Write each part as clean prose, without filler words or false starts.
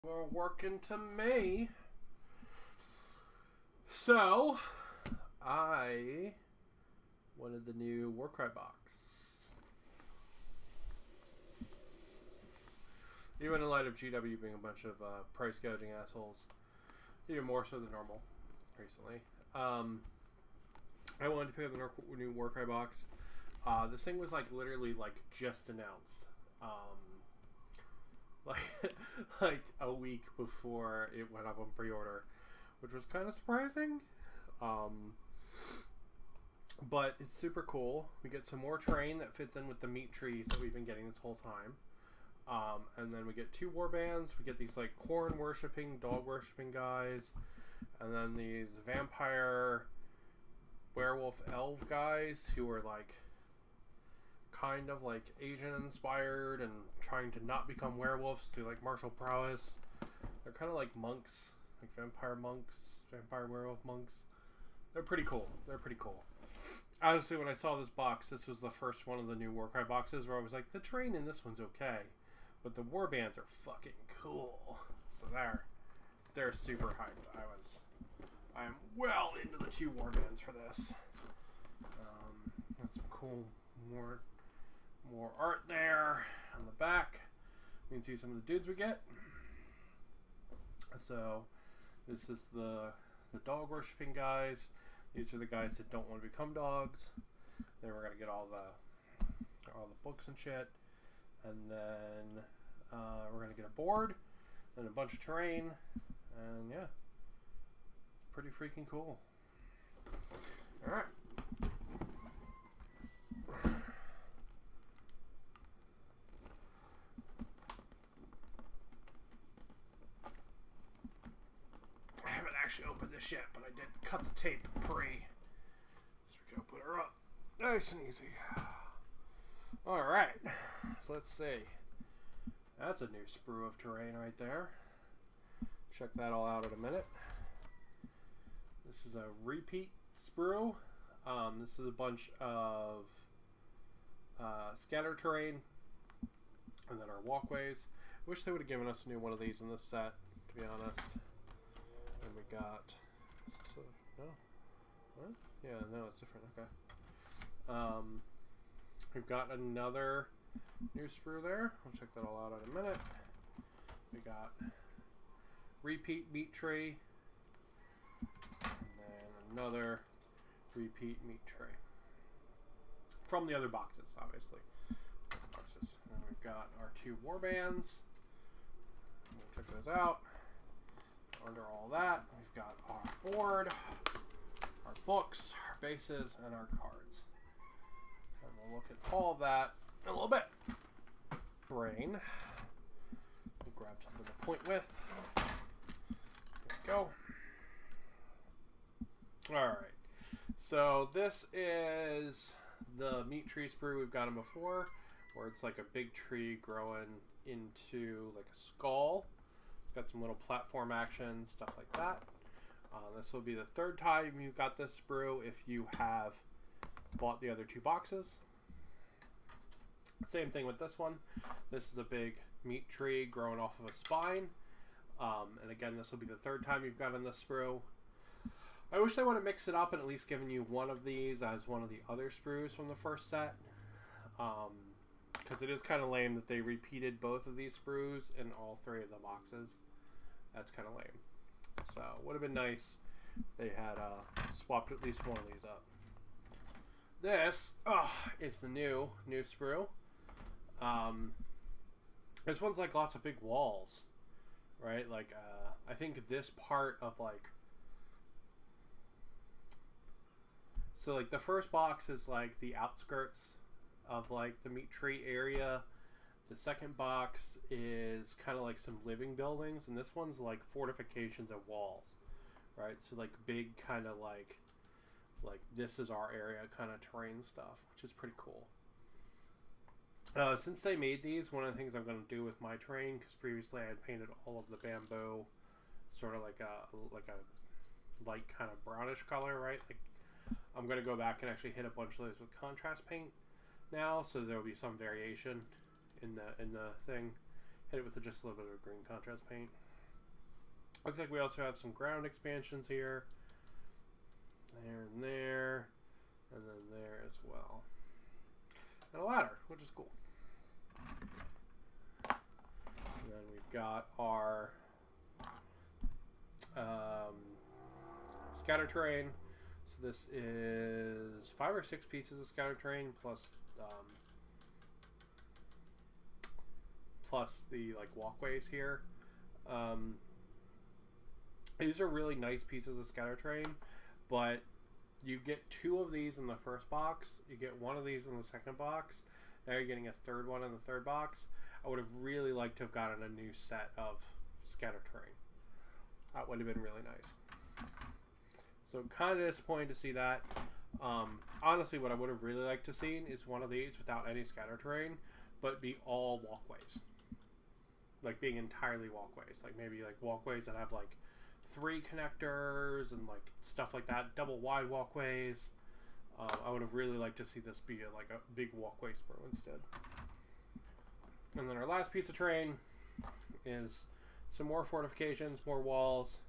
We're working to May. So, I wanted the new Warcry box. Even in light of GW being a bunch of price gouging assholes. Even more so than normal recently. I wanted to pick up the new Warcry box. This thing was literally just announced. Like a week before it went up on pre-order, which was kind of surprising. But it's super cool. We get some more terrain that fits in with the meat trees that we've been getting this whole time. And then we get 2 warbands. We get these corn worshipping, dog worshipping guys, and then these vampire, werewolf, elf guys who are kind of Asian inspired and trying to not become werewolves through martial prowess. They're kind of like monks, vampire monks, vampire werewolf monks. They're pretty cool. Honestly, when I saw this box, this was the first one of the new Warcry boxes where I was like, the terrain in this one's okay, but the warbands are fucking cool. So they're super hyped. I am well into the 2 warbands for this. Got some cool more art there on the back. You can see some of the dudes we get. So this is the dog worshipping guys. These are the guys that don't want to become dogs. Then we're gonna get all the books and shit, and then we're gonna get a board and a bunch of terrain, and yeah, it's pretty freaking cool. All right. Actually opened this yet, but I did cut the tape pre, so we can open her up nice and easy. All right, so let's see. That's a new sprue of terrain right there. Check that all out in a minute. This is a repeat sprue. This is a bunch of scatter terrain, and then our walkways. Wish they would have given us a new one of these in this set, to be honest. And we got, no, what? Yeah, no, it's different. Okay. We've got another new sprue there. I'll check that all out in a minute. We got repeat meat tree, and then another repeat meat tray from the other boxes, obviously. And we've got our 2 warbands. We'll check those out. Under all that, we've got our board, our books, our bases, and our cards. And we'll look at all of that in a little bit. Brain. We'll grab something to point with. There we go. Alright. So this is the meat tree sprue. We've got them before, where it's like a big tree growing into like a skull. Got some little platform action, stuff like that. This will be the 3rd time you've got this sprue if you have bought the other 2 boxes. Same thing with this one. This is a big meat tree growing off of a spine. And again, this will be the 3rd time you've gotten this sprue. I wish they would have mixed it up and at least given you one of these as one of the other sprues from the first set. Because it is kind of lame that they repeated both of these sprues in all 3 of the boxes. That's kind of lame. So, would have been nice if they had swapped at least one of these up. This is the new sprue. This one's lots of big walls, right? I think this part of so the first box is the outskirts of the meat tree area. The second box is kind of some living buildings, and this one's fortifications and walls, right? So big kind of like this is our area kind of terrain stuff, which is pretty cool. Since they made these, one of the things I'm going to do with my terrain, because previously I had painted all of the bamboo sort of like a light kind of brownish color, right? I'm going to go back and actually hit a bunch of those with contrast paint now, so there will be some variation in the thing. Hit it with just a little bit of green contrast paint. Looks like we also have some ground expansions here. There and there. And then there as well. And a ladder, which is cool. And then we've got our scatter terrain. So this is 5 or 6 pieces of scatter terrain plus the like walkways here. These are really nice pieces of scatter terrain, but you get 2 of these in the first box. You get 1 of these in the second box. Now you're getting a third one in the third box. I would have really liked to have gotten a new set of scatter terrain. That would have been really nice. So kind of disappointed to see that. Honestly, what I would have really liked to see is one of these without any scatter terrain, but be all walkways. Like being entirely walkways. Like maybe like walkways that have like 3 connectors and like stuff like that. Double wide walkways. I would have really liked to see this be like a big walkway spur instead. And then our last piece of terrain is some more fortifications, more walls,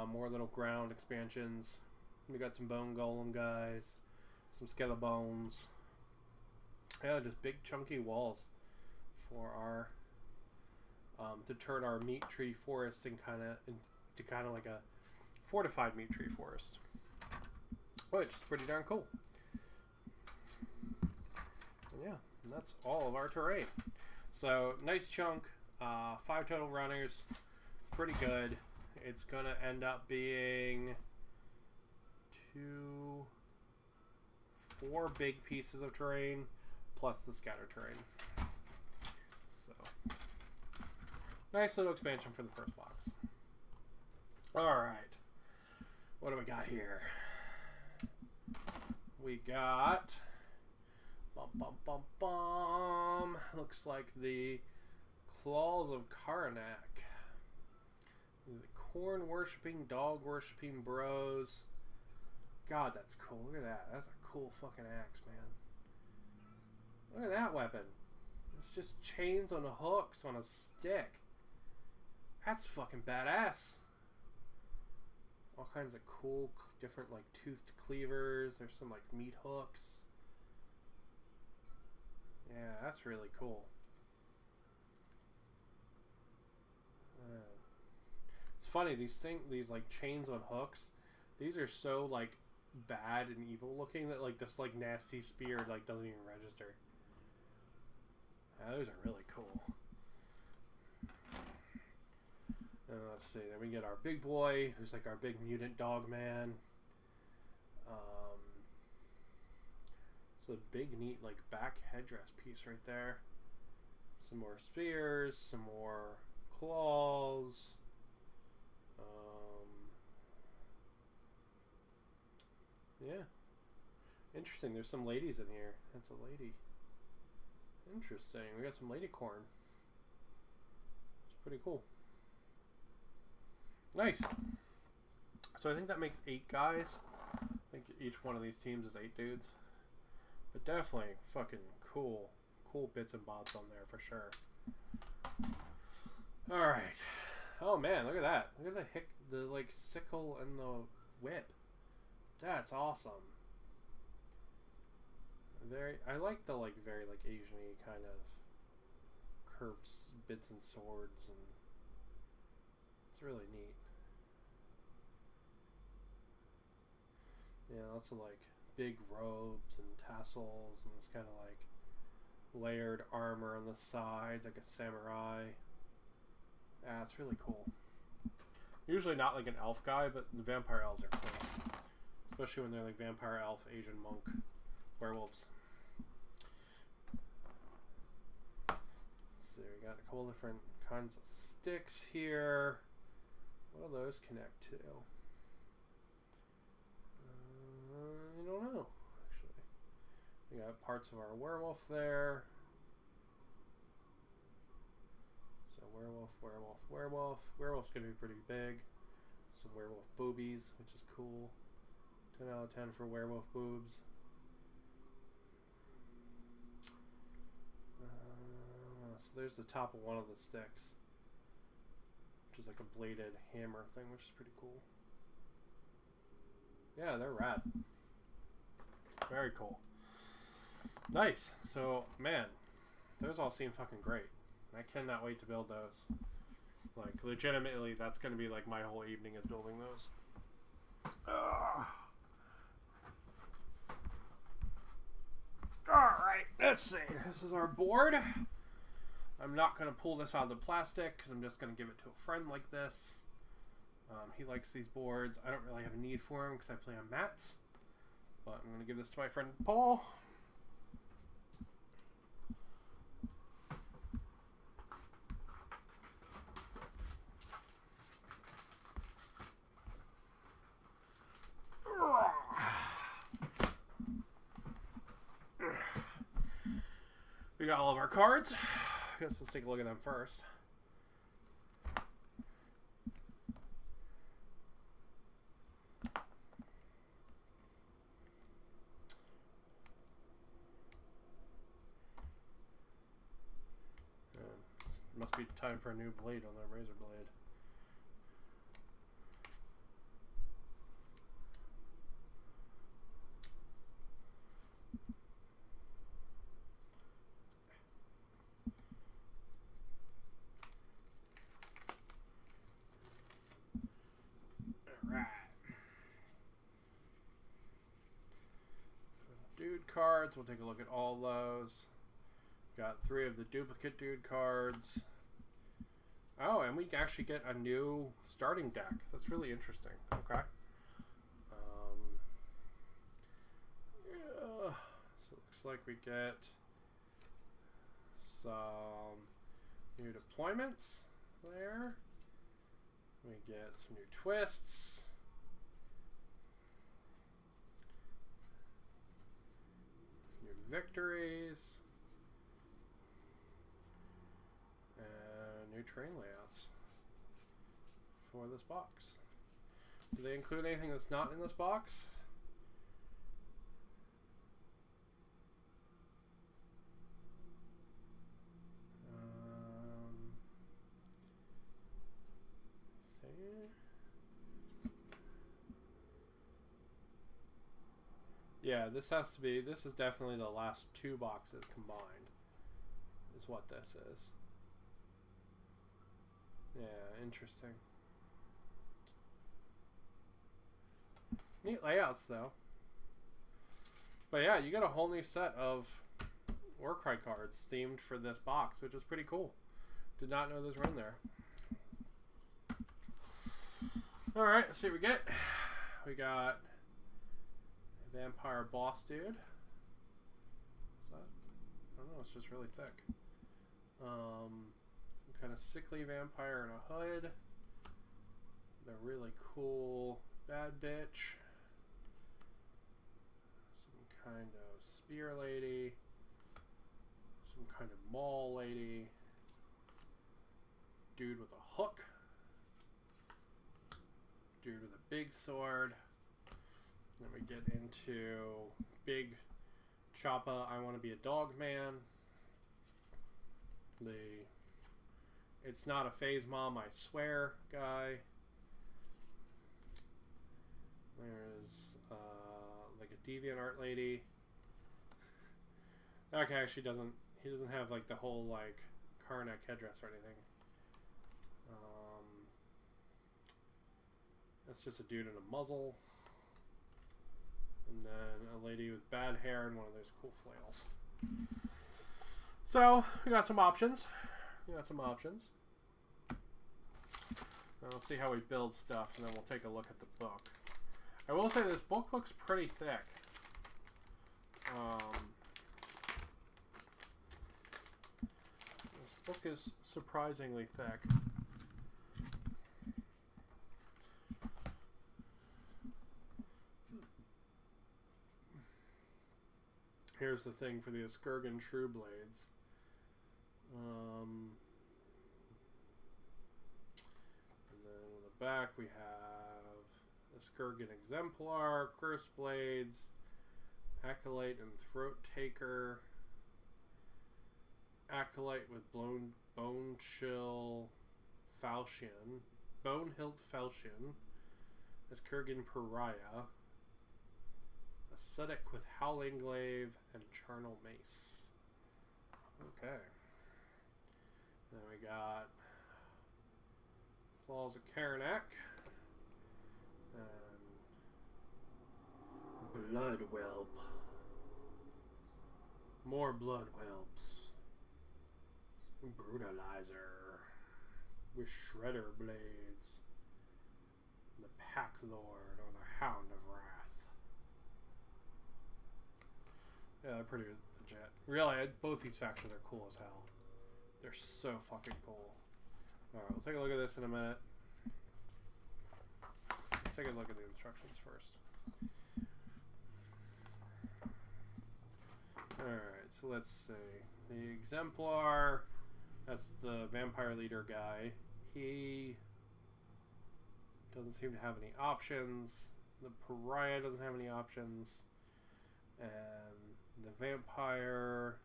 more little ground expansions. We got some bone golem guys, some skelebones. Yeah, just big chunky walls for our to turn our meat tree forest into kind of like a fortified meat tree forest, which is pretty darn cool. And yeah, and that's all of our terrain. So nice chunk, 5 total runners, pretty good. It's gonna end up being 4 big pieces of terrain plus the scatter terrain. So nice little expansion for the first box. Alright, what do we got here? We got looks like the Claws of Karnak. The corn worshipping, dog worshipping bros. God, that's cool. Look at that. That's a cool fucking axe, man. Look at that weapon. It's just chains on hooks on a stick. That's fucking badass. All kinds of cool, different like toothed cleavers. There's some like meat hooks. Yeah, that's really cool. It's funny, these like chains on hooks, these are so like bad and evil looking that like this like nasty spear like doesn't even register. Yeah, those are really cool. And let's see, then we get our big boy, who's like our big mutant dog man. So big neat like back headdress piece right there. Some more spears, some more claws. Yeah. Interesting, there's some ladies in here. That's a lady. Interesting, we got some lady corn. It's pretty cool. Nice. So I think that makes 8 guys. I think each one of these teams is 8 dudes. But definitely fucking cool. Cool bits and bobs on there for sure. Alright. Oh man, look at that. Look at the like sickle and the whip. That's awesome. I like the like very like Asian-y kind of curved bits and swords, and it's really neat. Yeah, lots of like big robes and tassels, and this kind of like layered armor on the sides, like a samurai. Yeah, it's really cool. Usually not like an elf guy, but the vampire elves are cool. Especially when they're like vampire elf, Asian monk, werewolves. Let's see, we got a couple different kinds of sticks here. What do those connect to? I don't know, actually. We got parts of our werewolf there. So werewolf, werewolf, werewolf. Werewolf's gonna be pretty big. Some werewolf boobies, which is cool. 10 out of 10 for werewolf boobs. So there's the top of one of the sticks. which is like a bladed hammer thing, which is pretty cool. Yeah, they're rad. Very cool. Nice. So, man, those all seem fucking great. I cannot wait to build those. Like, legitimately, that's going to be like my whole evening is building those. Alright, let's see. This is our board. I'm not going to pull this out of the plastic because I'm just going to give it to a friend like this. He likes these boards. I don't really have a need for them because I play on mats. But I'm going to give this to my friend Paul. We got all of our cards. I guess let's take a look at them first. Must be time for a new blade on that razor blade. Alright. Dude cards, we'll take a look at all those. Got 3 of the duplicate dude cards. Oh, and we actually get a new starting deck. That's really interesting. Okay. Yeah. So it looks like we get some new deployments there. We get some new twists. New victories. New train layouts for this box. Do they include anything that's not in this box? Yeah, this has to be, this is definitely the last 2 boxes combined, is what this is. Yeah, interesting. Neat layouts, though. But yeah, you get a whole new set of warcry cards themed for this box, which is pretty cool. Did not know those were in there. Alright, let's see what we get. We got a vampire boss dude. Is that? I don't know, it's just really thick. Kind of sickly vampire in a hood. The really cool bad bitch. Some kind of spear lady. Some kind of maul lady. Dude with a hook. Dude with a big sword. Then we get into big Choppa, I want to be a dog man. The it's not a phase mom, I swear guy. There's like a deviant art lady. Okay, he doesn't have like the whole like Karnak headdress or anything. That's just a dude in a muzzle. And then a lady with bad hair and one of those cool flails. So, we got some options. Now let's see how we build stuff, and then we'll take a look at the book. I will say this book looks pretty thick. This book is surprisingly thick. Here's the thing for the Eskurgan True Blades. And then on the back we have Eskurgan Exemplar, Curse Blades, Acolyte and Throat Taker, Acolyte with Bone Chill, Falchion, Bonehilt Falchion, as Kurgan Pariah, Ascetic with Howling Glaive, and Charnel Mace. Okay. Then we got Claws of Karanak, and Blood Whelp. More Blood Whelps. Brutalizer with Shredder Blades. The Pack Lord, or the Hound of Wrath. Yeah, they're pretty legit. Really, both these factions are cool as hell. They're so fucking cool. Alright, we'll take a look at this in a minute. Let's take a look at the instructions first. Alright, so let's see. The Exemplar, that's the vampire leader guy. He doesn't seem to have any options. The Pariah doesn't have any options. And the Vampire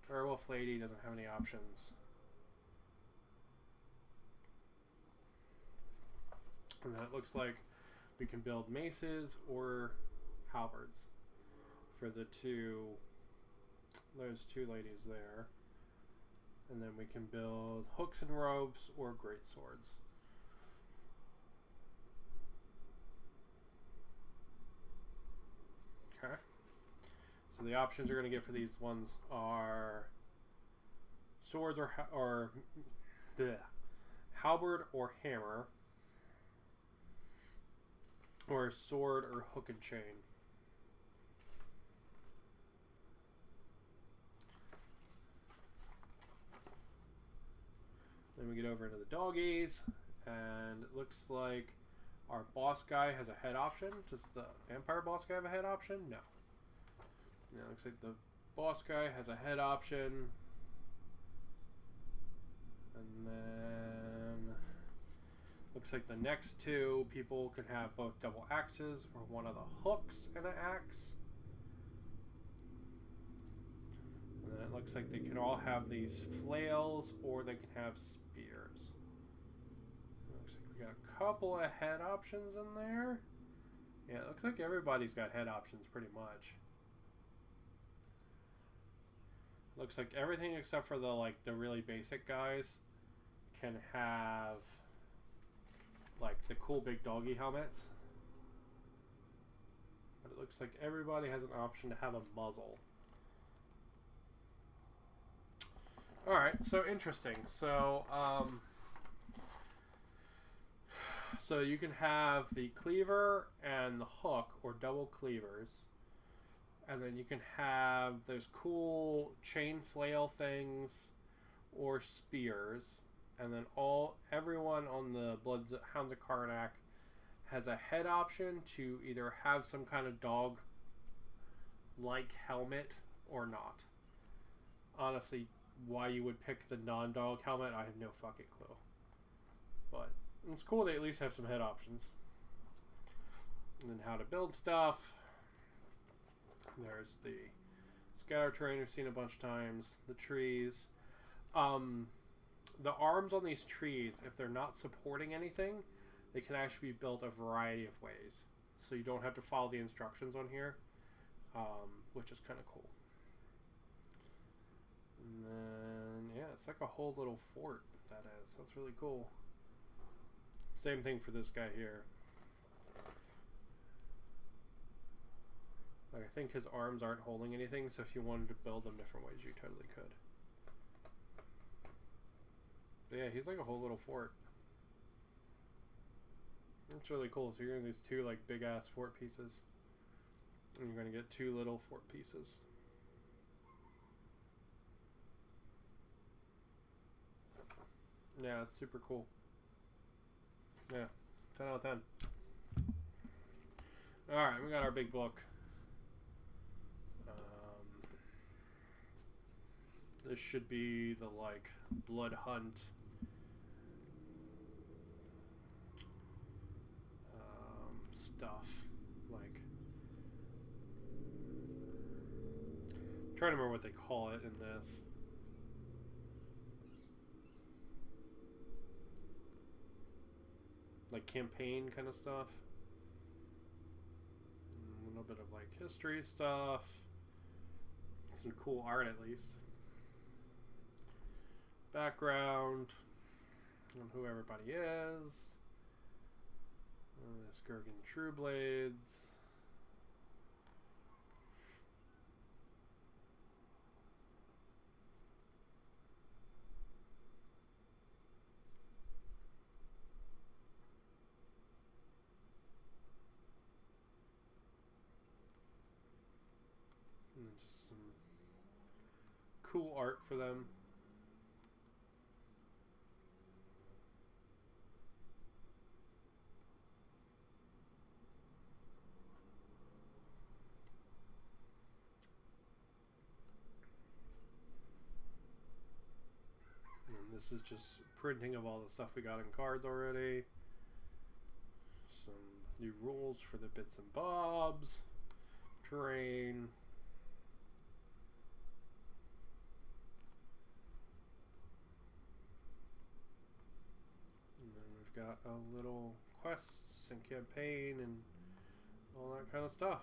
Werewolf Lady doesn't have any options. And then it looks like we can build maces or halberds for the those two ladies there. And then we can build hooks and ropes or great swords. Okay. So the options you're going to get for these ones are swords or halberd or hammer, or sword or hook and chain. Then we get over into the doggies, and it looks like our boss guy has a head option. Does the vampire boss guy have a head option? No. Yeah, it looks like the boss guy has a head option. And then looks like the next two people can have both double axes or one of the hooks and an axe. And then it looks like they can all have these flails or they can have spears. Looks like we got a couple of head options in there. Yeah, it looks like everybody's got head options pretty much. Looks like everything except for the really basic guys can have like the cool big doggy helmets. But it looks like everybody has an option to have a muzzle. Alright, so interesting. So so you can have the cleaver and the hook or double cleavers. And then you can have those cool chain flail things or spears. And then everyone on the Bloodhounds of Karnak has a head option to either have some kind of dog-like helmet or not. Honestly, why you would pick the non-dog helmet, I have no fucking clue. But it's cool they at least have some head options. And then how to build stuff. There's the scatter terrain we've seen a bunch of times. The trees. The arms on these trees, if they're not supporting anything, they can actually be built a variety of ways. So you don't have to follow the instructions on here, which is kind of cool. And then, yeah, it's like a whole little fort, that is. That's really cool. Same thing for this guy here. Like, I think his arms aren't holding anything, so if you wanted to build them different ways, you totally could. But yeah, he's like a whole little fort. It's really cool. So you're getting these two like big ass fort pieces, and you're going to get two little fort pieces. Yeah, it's super cool. Yeah, 10 out of 10. Alright, we got our big book. This should be the like bloodhunt stuff. Like, I'm trying to remember what they call it in this. like campaign kind of stuff. A little bit of like history stuff. Some cool art at least. Background on who everybody is. The Skirgan True Blades. And just some cool art for them. And this is just printing of all the stuff we got in cards already. Some new rules for the bits and bobs. Terrain. And then we've got a little quests and campaign and all that kind of stuff.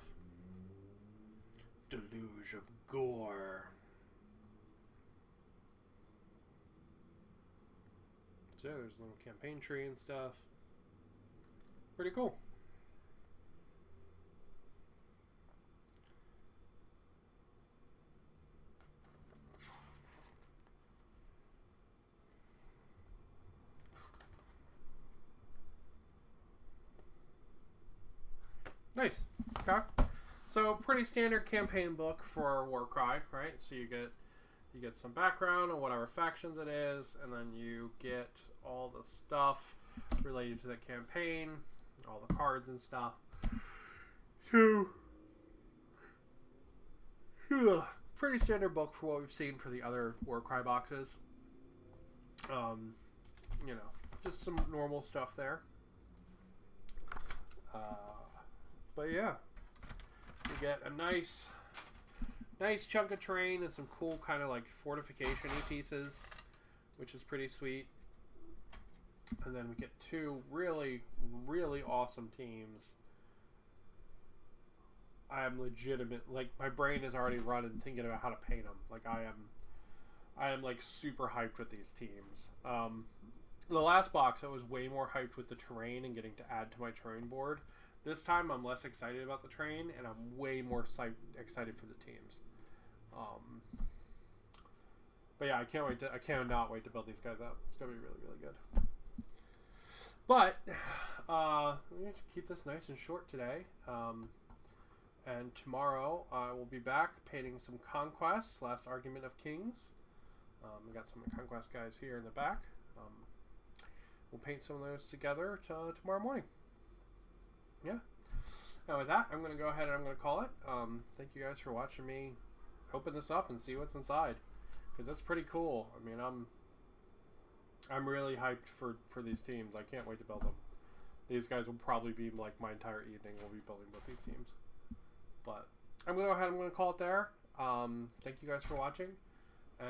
Deluge of Gore. So yeah, there's a little campaign tree and stuff. Pretty cool. Nice. Okay. So pretty standard campaign book for Warcry, right? So you get some background on whatever factions it is, and then you get all the stuff related to the campaign, all the cards and stuff. So pretty standard book for what we've seen for the other Warcry boxes. You know, just some normal stuff there. But yeah, you get a nice chunk of terrain and some cool kind of like fortification-y pieces, which is pretty sweet. And then we get two really, really awesome teams. I am legitimate, like my brain is already running thinking about how to paint them. Like I am like super hyped with these teams. The last box I was way more hyped with the terrain and getting to add to my terrain board. This time I'm less excited about the terrain and I'm way more excited for the teams. But yeah, I cannot wait to build these guys up. It's gonna be really, really good. But we need to keep this nice and short today. And tomorrow I will be back painting some Conquests, Last Argument of Kings. We got some Conquest guys here in the back. We'll paint some of those together tomorrow morning. Yeah. And with that, I'm going to go ahead and I'm going to call it. Thank you guys for watching me open this up and see what's inside, because that's pretty cool. I mean, I'm really hyped for these teams. I can't wait to build them. These guys will probably be like my entire evening. We'll be building both these teams. But I'm going to go ahead and I'm going to call it there. Thank you guys for watching.